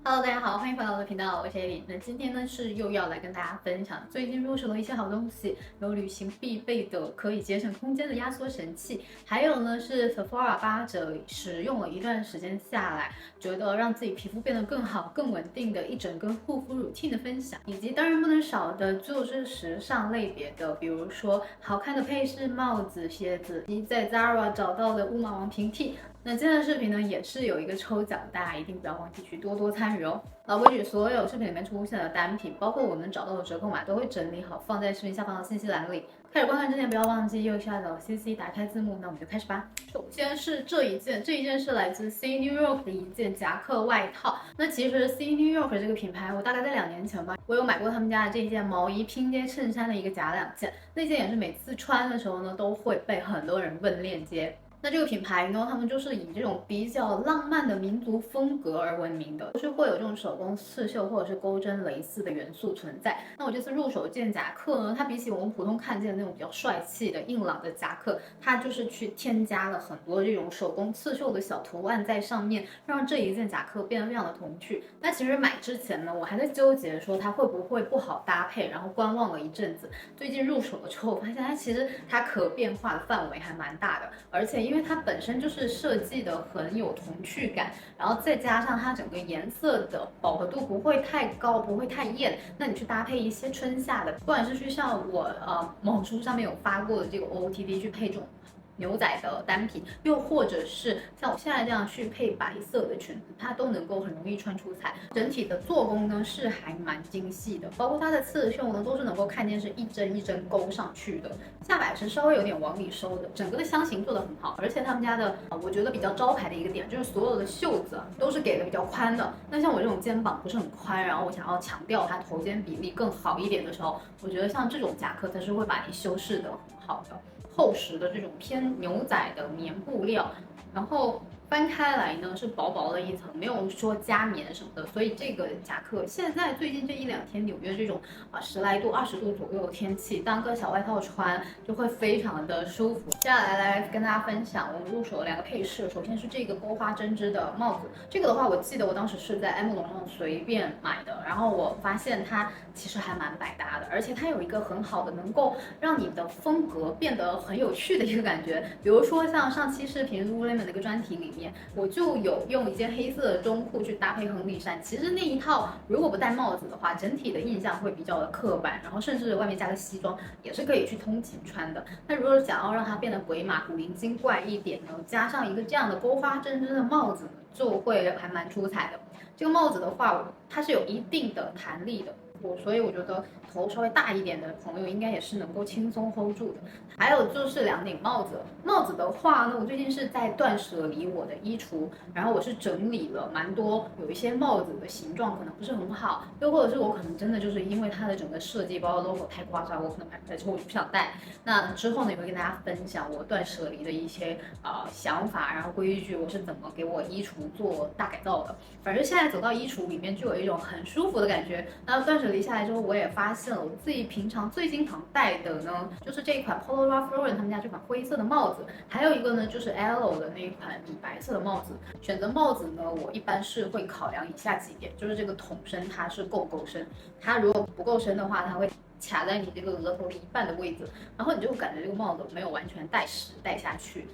Hello，大家好，欢迎回到我的频道，我是 A 莉。那今天呢是又要来跟大家分享最近入手的一些好东西，有旅行必备的可以节省空间的压缩神器，还有呢是 Sephora 8折使用了一段时间下来，觉得让自己皮肤变得更好、更稳定的一整个护肤 routine 的分享，以及当然不能少的就是时尚类别的，比如说好看的配饰、帽子、鞋子，以及在 Zara 找到的乌马王平替。那今天的视频呢，也是有一个抽奖，大家一定不要忘记去多多参与哦。老规矩，所有视频里面出现的单品，包括我们找到的折扣码，都会整理好放在视频下方的信息栏里。开始观看之前，不要忘记右下角 CC 打开字幕。那我们就开始吧。首先是这一件是来自 C New York 的一件夹克外套。那其实 C New York 这个品牌，我大概在2年前吧，我有买过他们家的这一件毛衣拼接衬衫的一个假两件，那件也是每次穿的时候呢，都会被很多人问链接。那这个品牌呢，他们就是以这种比较浪漫的民族风格而闻名的，就是会有这种手工刺绣或者是钩针蕾丝的元素存在。那我这次入手这件夹克呢，它比起我们普通看见的那种比较帅气的硬朗的夹克，它就是去添加了很多这种手工刺绣的小图案在上面，让这一件夹克变得非常的童趣。那其实买之前呢，我还在纠结说它会不会不好搭配，然后观望了一阵子。最近入手了之后，发现它其实可变化的范围还蛮大的，而且因为它本身就是设计的很有童趣感，然后再加上它整个颜色的饱和度不会太高，不会太艳，那你去搭配一些春夏的，不管是去像我某书上面有发过的这个 OOTD 去配这种牛仔的单品，又或者是像我现在这样去配白色的裙子，它都能够很容易穿出彩。整体的做工呢是还蛮精细的，包括它的刺绣呢都是能够看见是一针一针勾上去的，下摆是稍微有点往里收的，整个的箱型做得很好。而且他们家的我觉得比较招牌的一个点就是所有的袖子都是给的比较宽的。那像我这种肩膀不是很宽，然后我想要强调它头肩比例更好一点的时候，我觉得像这种夹克它是会把你修饰的很好的。厚实的这种偏牛仔的棉布料，然后翻开来呢是薄薄的一层，没有说加棉什么的，所以这个夹克现在最近这1-2天纽约这种10来度、20度左右的天气，当个小外套穿就会非常的舒服。接下来跟大家分享我们入手的2个配饰，首先是这个钩花针织的帽子，这个的话我记得我当时是在 M 龙上随便买的，然后我发现它其实还蛮百搭的，而且它有一个很好的能够让你的风格变得很有趣的一个感觉。比如说像上期视频 Lululemon 的一个专题里面，我就有用一件黑色的中裤去搭配亨利衫。其实那一套如果不戴帽子的话，整体的印象会比较的刻板，然后甚至外面加个西装也是可以去通勤穿的。那如果想要让它变得鬼马古灵精怪一点呢，加上一个这样的钩花针织的帽子呢，就会还蛮出彩的。这个帽子的话，它是有一定的弹力的。所以我觉得头稍微大一点的朋友应该也是能够轻松 hold 住的。还有就是2顶帽子，帽子的话呢，我最近是在断舍离我的衣橱，然后我是整理了蛮多，有一些帽子的形状可能不是很好，又或者是我可能真的就是因为它的整个设计，包括 logo 太夸张，我可能买回来之后我就不想戴。那之后呢，也会跟大家分享我断舍离的一些想法，然后规矩，我是怎么给我衣橱做大改造的。反正现在走到衣橱里面就有一种很舒服的感觉。那断舍离下来之后，我也发现了我自己平常最经常戴的呢，就是这一款 Polo Ralph Lauren 他们家这款灰色的帽子，还有一个呢就是 Elo 的那一款米白色的帽子。选择帽子呢，我一般是会考量以下几点，就是这个筒身它是够不够深，它如果不够深的话，它会卡在你这个额头的一半的位置，然后你就感觉这个帽子没有完全戴实戴下去，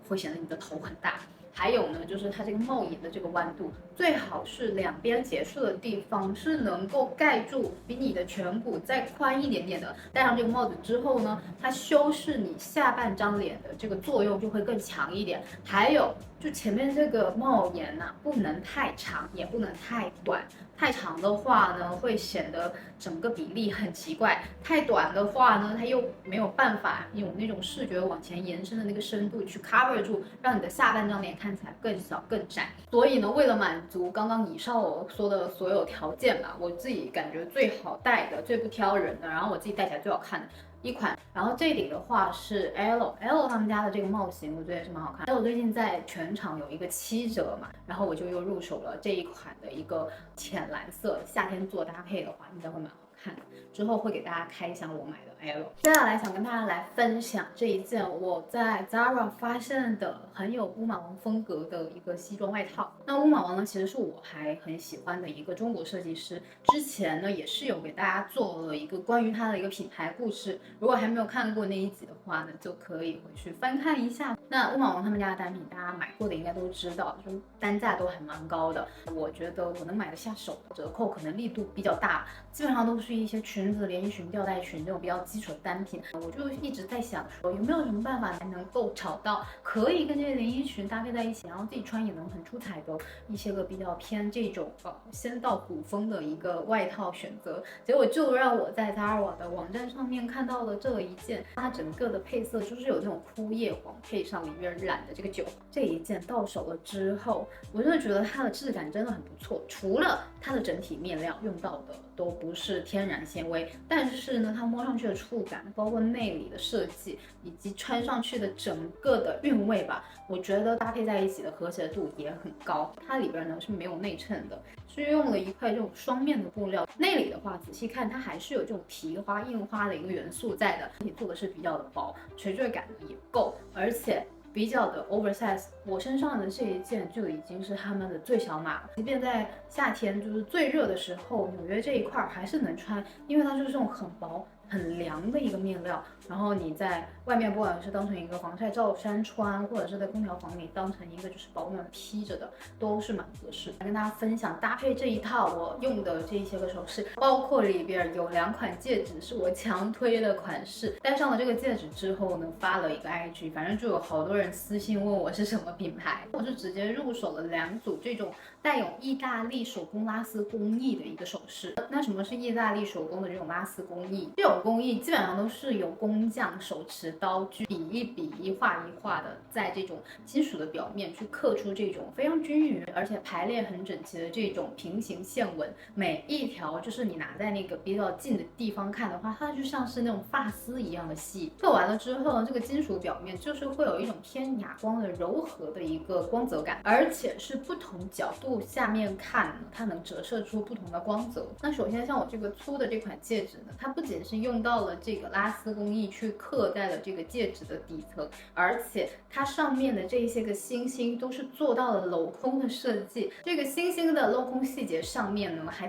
会显得你的头很大。还有呢，就是它这个帽檐的这个弯度，最好是2边结束的地方是能够盖住比你的颧骨再宽一点点的。戴上这个帽子之后呢，它修饰你下半张脸的这个作用就会更强一点。还有，就前面这个帽檐呐，不能太长，也不能太短。太长的话呢，会显得整个比例很奇怪；太短的话呢，它又没有办法有那种视觉往前延伸的那个深度去 cover 住，让你的下半张脸看起来更小更窄。所以呢，为了满足刚刚以上我说的所有条件吧，我自己感觉最好戴的、最不挑人的，然后我自己戴起来最好看的一款。然后这顶的话是 Elo 他们家的这个帽型，我觉得也是蛮好看。Elo 最近在全场有一个7折嘛，然后我就又入手了这一款的一个浅蓝色，夏天做搭配的话应该会蛮好看。看，之后会给大家开箱我买的 L。接下来想跟大家来分享这一件我在 Zara 发现的很有乌马王风格的一个西装外套。那乌马王呢，其实是我还很喜欢的一个中国设计师，之前呢也是有给大家做了一个关于他的一个品牌故事，如果还没有看过那一集的话呢，就可以回去翻看一下。那乌马王他们家的单品，大家买过的应该都知道，就单价都还蛮高的。我觉得我能买得下手，折扣可能力度比较大，基本上都是一些裙子、连衣裙、吊带裙这种比较基础的单品。我就一直在想说，有没有什么办法才能够找到可以跟这些连衣裙搭配在一起，然后自己穿也能很出彩的一些个比较偏这种仙道古风的一个外套选择。结果就让我在 Zara 的网站上面看到了这一件，它整个的配色就是有这种枯叶黄，配上里面染的这个酒。这一件到手了之后，我真的觉得它的质感真的很不错，除了它的整体面料用到的都不是天然纤维，但是呢，它摸上去的触感，包括内里的设计，以及穿上去的整个的韵味吧，我觉得搭配在一起的和谐度也很高。它里边呢是没有内衬的，是用了一块这种双面的布料，内里的话仔细看，它还是有这种提花印花的一个元素在的，你做的是比较的薄，垂坠感也够，而且比较的 oversize。 我身上的这一件就已经是他们的最小码了，即便在夏天就是最热的时候，纽约这一块还是能穿，因为它就是这种很薄很凉的一个面料，然后你在外面不管是当成一个防晒罩衫穿，或者是在空调房里当成一个就是保暖披着的，都是蛮合适的。跟大家分享搭配这一套我用的这些个首饰，包括里边有2款戒指是我强推的款式。戴上了这个戒指之后呢，发了一个 IG， 反正就有好多人私信问我是什么品牌，我是直接入手了2组这种带有意大利手工拉丝工艺的一个首饰。那什么是意大利手工的这种拉丝工艺？这种工艺基本上都是有工匠手持刀具笔一笔一画一画的，在这种金属的表面去刻出这种非常均匀而且排列很整齐的这种平行线纹，每一条就是你拿在那个比较近的地方看的话，它就像是那种发丝一样的细。刻完了之后呢，这个金属表面就是会有一种偏哑光的柔和的一个光泽感，而且是不同角度下面看呢，它能折射出不同的光泽。那首先像我这个粗的这款戒指呢，它不仅是用到了这个拉丝工艺去刻在了这个戒指的底层，而且它上面的这些个星星都是做到了镂空的设计。这个星星的镂空细节上面呢，还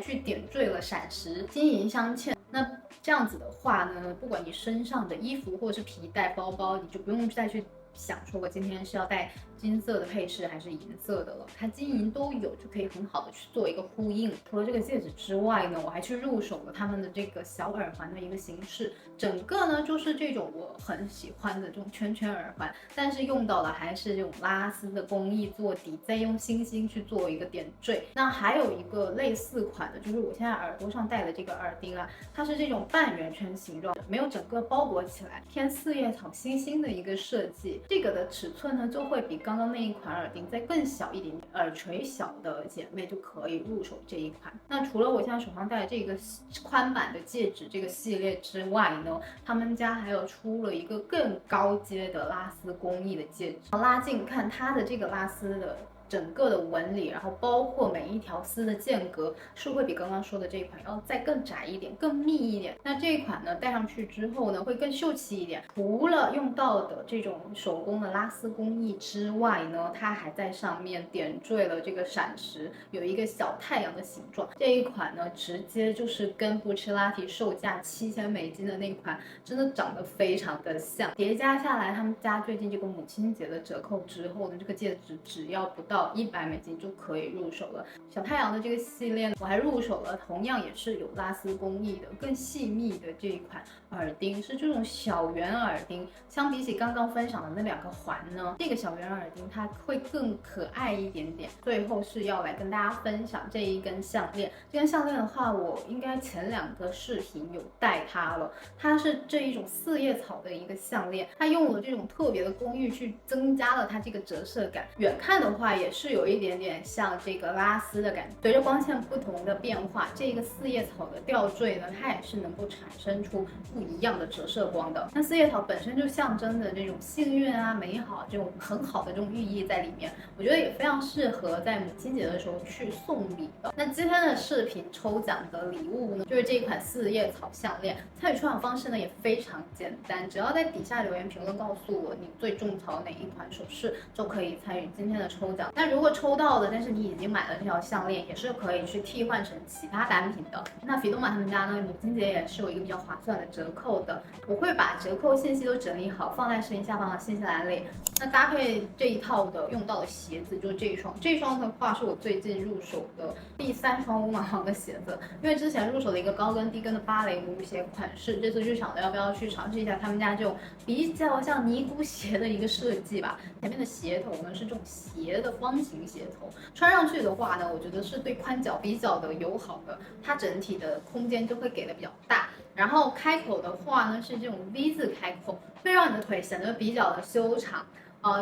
去点缀了闪石，金银镶嵌。那这样子的话呢，不管你身上的衣服或者是皮带、包包，你就不用再去想说我今天是要带金色的配饰还是银色的了，它金银都有，就可以很好的去做一个呼应。除了这个戒指之外呢，我还去入手了他们的这个小耳环的一个形式，整个呢就是这种我很喜欢的这种圈圈耳环，但是用到了还是这种拉丝的工艺做底，再用星星去做一个点缀。那还有一个类似款的，就是我现在耳朵上戴的这个耳钉啊，它是这种半圆圈形状，没有整个包裹起来，偏四叶草星星的一个设计。这个的尺寸呢就会比刚刚那一款耳钉再更小一点点，耳垂小的姐妹就可以入手这一款。那除了我现在手上戴的这个宽版的戒指这个系列之外呢，他们家还有出了一个更高阶的拉丝工艺的戒指。拉近看它的这个拉丝的整个的纹理，然后包括每一条丝的间隔是会比刚刚说的这一款要再更窄一点，更密一点。那这一款呢戴上去之后呢会更秀气一点，除了用到的这种手工的拉丝工艺之外呢，它还在上面点缀了这个闪石，有一个小太阳的形状。这一款呢直接就是跟 Buccellati 售价$7000的那款真的长得非常的像。叠加下来，他们家最近这个母亲节的折扣之后呢，这个戒指只要不到$100就可以入手了。小太阳的这个系列我还入手了同样也是有拉丝工艺的更细密的这一款耳钉，是这种小圆耳钉。相比起刚刚分享的那2个环呢，这个小圆耳钉它会更可爱一点点。最后是要来跟大家分享这一根项链。这根项链的话，我应该前2个视频有戴它了。它是这一种四叶草的一个项链，它用了这种特别的工艺去增加了它这个折射感。远看的话也也是有一点点像这个拉丝的感觉。随着光线不同的变化，这个四叶草的吊坠呢，它也是能够产生出不一样的折射光的。那四叶草本身就象征着这种幸运啊、美好这种很好的这种寓意在里面，我觉得也非常适合在母亲节的时候去送礼的。那今天的视频抽奖的礼物呢，就是这一款四叶草项链。参与抽奖方式呢也非常简单，只要在底下留言评论告诉我你最种草哪一款首饰，就可以参与今天的抽奖。那如果抽到了，但是你已经买了这条项链，也是可以去替换成其他单品的。那斐多玛他们家呢，母亲节也是有一个比较划算的折扣的，我会把折扣信息都整理好，放在视频下方的信息栏里。那搭配这一套的用到的鞋子就是这一双，这一双的话是我最近入手的第3双乌马航的鞋子，因为之前入手了一个高跟低跟的芭蕾舞鞋款式，这次就想着要不要去尝试一下他们家这种比较像尼姑鞋的一个设计吧。前面的鞋头呢是这种斜的方形鞋头，穿上去的话呢，我觉得是对髋脚比较的友好的，它整体的空间就会给的比较大。然后开口的话呢是这种 V 字开口，会让你的腿显得比较的修长。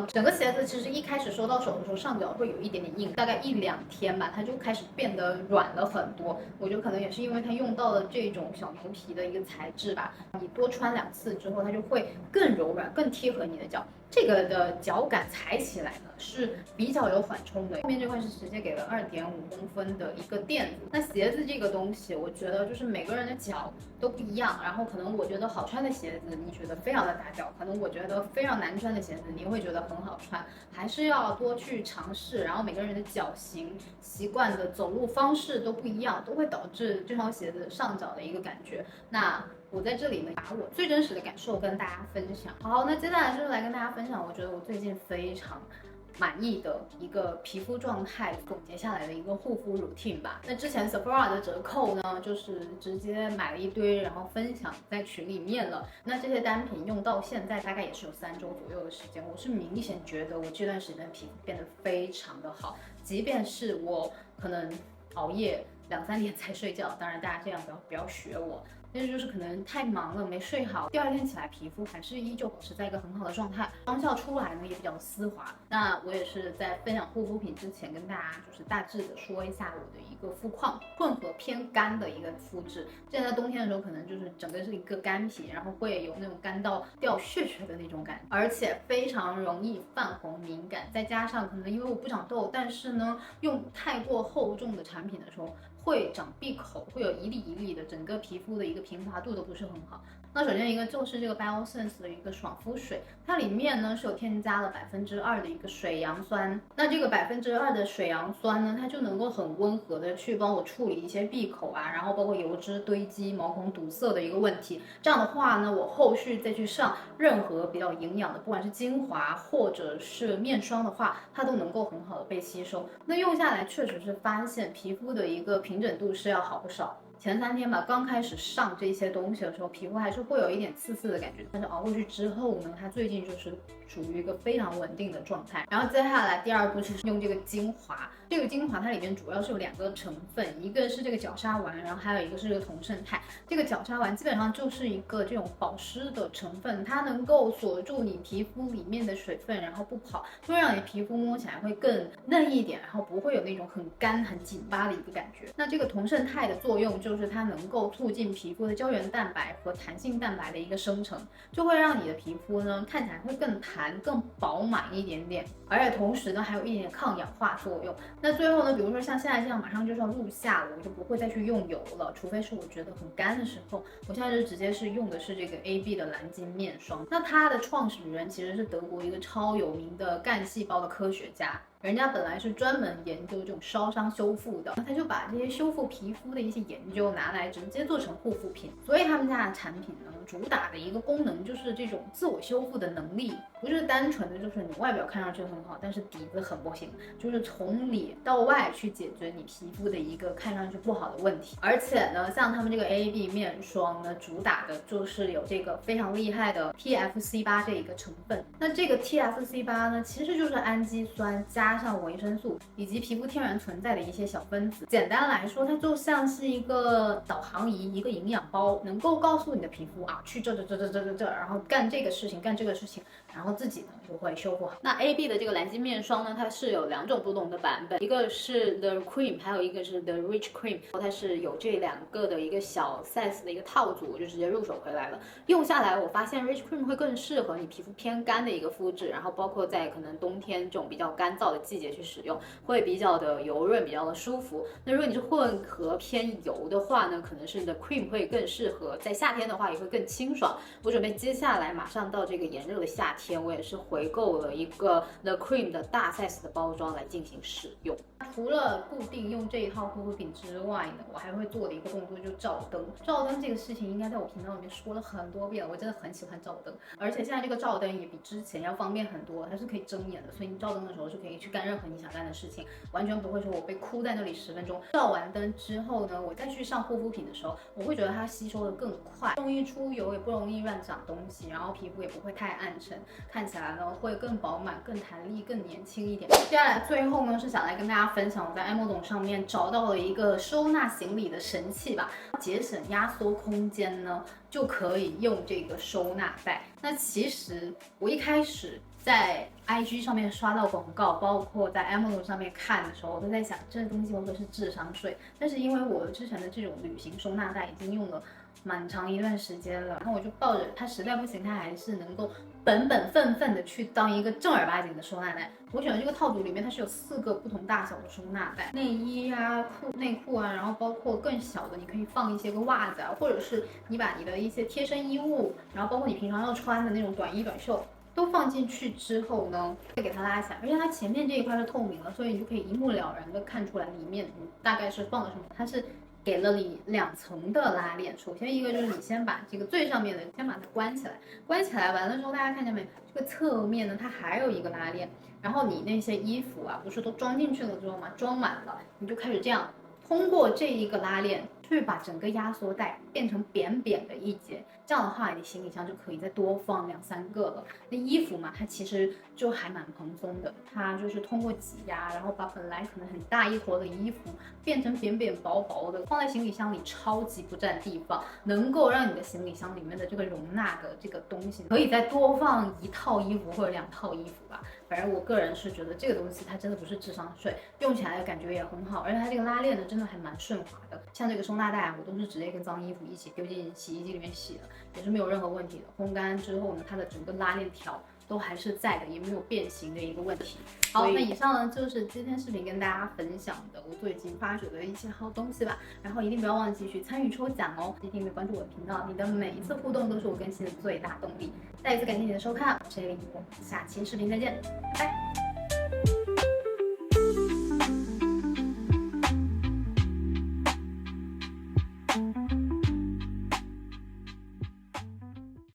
整个鞋子其实一开始收到手的时候，上脚会有一点点硬，大概1-2天吧，它就开始变得软了很多。我觉得可能也是因为它用到了这种小牛皮的一个材质吧，你多穿2次之后，它就会更柔软，更贴合你的脚。这个的脚感踩起来呢是比较有缓冲的，后面这块是直接给了2.5公分的一个垫子。那鞋子这个东西，我觉得就是每个人的脚都不一样，然后可能我觉得好穿的鞋子你觉得非常的大脚，可能我觉得非常难穿的鞋子你会觉得很好穿，还是要多去尝试。然后每个人的脚型、习惯的走路方式都不一样，都会导致这双鞋子上脚的一个感觉。那我在这里呢，把我最真实的感受跟大家分享。好，那接下来就是来跟大家分享，我觉得我最近非常满意的一个皮肤状态总结下来的一个护肤 routine 吧。那之前 Sephora 的折扣呢，就是直接买了一堆，然后分享在群里面了。那这些单品用到现在大概也是有3周左右的时间，我是明显觉得我这段时间的皮肤变得非常的好，即便是我可能熬夜2-3点才睡觉，当然大家这样不要学我。但是就是可能太忙了没睡好，第2天起来皮肤还是依旧保持在一个很好的状态，妆效出来呢也比较丝滑。那我也是在分享护肤品之前跟大家就是大致的说一下我的一个肤况，混合偏干的一个肤质。现在冬天的时候可能就是整个是一个干皮，然后会有那种干到掉屑屑的那种感觉，而且非常容易泛红敏感，再加上可能因为我不长痘，但是呢用太过厚重的产品的时候会长闭口，会有一粒一粒的，整个皮肤的一个平滑度都不是很好。那首先一个就是这个 Biosense 的一个爽肤水，它里面呢是有添加了2%的一个水杨酸。那这个2%的水杨酸呢，它就能够很温和的去帮我处理一些闭口啊，然后包括油脂堆积、毛孔堵塞的一个问题。这样的话呢，我后续再去上任何比较营养的，不管是精华或者是面霜的话，它都能够很好的被吸收。那用下来确实是发现皮肤的一个平整度是要好不少。前3天吧，刚开始上这些东西的时候，皮肤还是会有一点刺刺的感觉，但是熬过去之后呢，它最近就是属于一个非常稳定的状态。然后接下来第2步就是用这个精华，这个精华它里面主要是有2个成分，一个是这个角鲨烷，然后还有一个是这个酮胜肽。这个角鲨烷基本上就是一个这种保湿的成分，它能够锁住你皮肤里面的水分，然后不跑，会让你皮肤摸起来会更嫩一点，然后不会有那种很干很紧巴的一个感觉。那这个酮胜肽的作用就是它能够促进皮肤的胶原蛋白和弹性蛋白的一个生成，就会让你的皮肤呢看起来会更弹更饱满一点点，而且同时呢还有一点抗氧化作用。那最后呢，比如说像现在这样马上就是要入夏了，我就不会再去用油了，除非是我觉得很干的时候。我现在就直接是用的是这个 AB 的蓝金面霜。那它的创始人其实是德国一个超有名的干细胞的科学家，人家本来是专门研究这种烧伤修复的，他就把这些修复皮肤的一些研究拿来直接做成护肤品。所以他们家的产品呢，主打的一个功能就是这种自我修复的能力，不是单纯的就是你外表看上去很好，但是底子很不行，就是从里到外去解决你皮肤的一个看上去不好的问题。而且呢，像他们这个 AB 面霜呢，主打的就是有这个非常厉害的 TFC8 这一个成分。那这个 TFC8 呢，其实就是氨基酸加上维生素以及皮肤天然存在的一些小分子。简单来说，它就像是一个导航仪，一个营养包，能够告诉你的皮肤啊，去这，然后干这个事情，干这个事情，然后自己呢就会修复好。那 AB 的这个蓝肌面霜呢，它是有2种不同的版本，一个是 The Cream， 还有一个是 The Rich Cream， 它是有这2个的一个小 size 的一个套组，我就直接入手回来了。用下来我发现 Rich Cream 会更适合你皮肤偏干的一个肤质，然后包括在可能冬天这种比较干燥的季节去使用，会比较的油润，比较的舒服。那如果你是混合偏油的话呢，可能是 The Cream 会更适合，在夏天的话也会更清爽。我准备接下来马上到这个炎热的夏天，我也是回购了一个 The Cream 的大 size 的包装来进行使用。除了固定用这一套护肤品之外呢，我还会做的一个动作就是照灯。照灯这个事情应该在我频道里面说了很多遍了，我真的很喜欢照灯，而且现在这个照灯也比之前要方便很多，它是可以睁眼的，所以你照灯的时候是可以去干任何你想干的事情，完全不会说我被箍在那里10分钟。照完灯之后呢，我再去上护肤品的时候，我会觉得它吸收的更快，容易出油，也不容易乱长东西，然后皮肤也不会太暗沉，看起来呢会更饱满、更弹力、更年轻一点。接下来最后呢是想来跟大家分享我在 Amazon 上面找到了一个收纳行李的神器吧，节省压缩空间呢就可以用这个收纳袋。那其实我一开始在 IG 上面刷到广告，包括在 Amazon 上面看的时候，我都在想这东西会不会是智商税？但是因为我之前的这种旅行收纳袋已经用了蛮长一段时间了，然后我就抱着它实在不行，它还是能够本分的去当一个正儿八经的收纳袋。我选的这个套组里面，它是有4个不同大小的收纳袋，内衣啊、内裤啊，然后包括更小的，你可以放一些个袜子啊，或者是你把你的一些贴身衣物，然后包括你平常要穿的那种短衣短袖都放进去之后呢，再给它拉起来，而且它前面这一块是透明的，所以你就可以一目了然的看出来里面大概是放了什么。它是给了你2层的拉链，首先一个就是你先把这个最上面的先把它关起来，关起来完了之后，大家看见没？这个侧面呢，它还有一个拉链，然后你那些衣服啊，不是都装进去了之后嘛，装满了，你就开始这样通过这一个拉链去把整个压缩袋变成扁扁的一截，这样的话你行李箱就可以再多放2、3个了。那衣服嘛，它其实就还蛮蓬松的，它就是通过挤压，然后把本来可能很大一坨的衣服变成扁扁薄薄的，放在行李箱里超级不占地方，能够让你的行李箱里面的这个容纳的这个东西可以再多放1套衣服或者2套衣服吧。反正我个人是觉得这个东西它真的不是智商税，用起来的感觉也很好，而且它这个拉链呢真的还蛮顺滑的。像这个收纳袋我都是直接跟脏衣服一起丢进洗衣机里面洗的，也是没有任何问题的。烘干之后呢，它的整个拉链条都还是在的，也没有变形的一个问题。好，那以上呢就是今天视频跟大家分享的我最近发掘的一些好东西吧，然后一定不要忘记去参与抽奖哦，一定别关注我的频道，你的每一次互动都是我更新的最大动力。再一次感谢你的收看，我是Elin，我们下期视频再见，拜拜。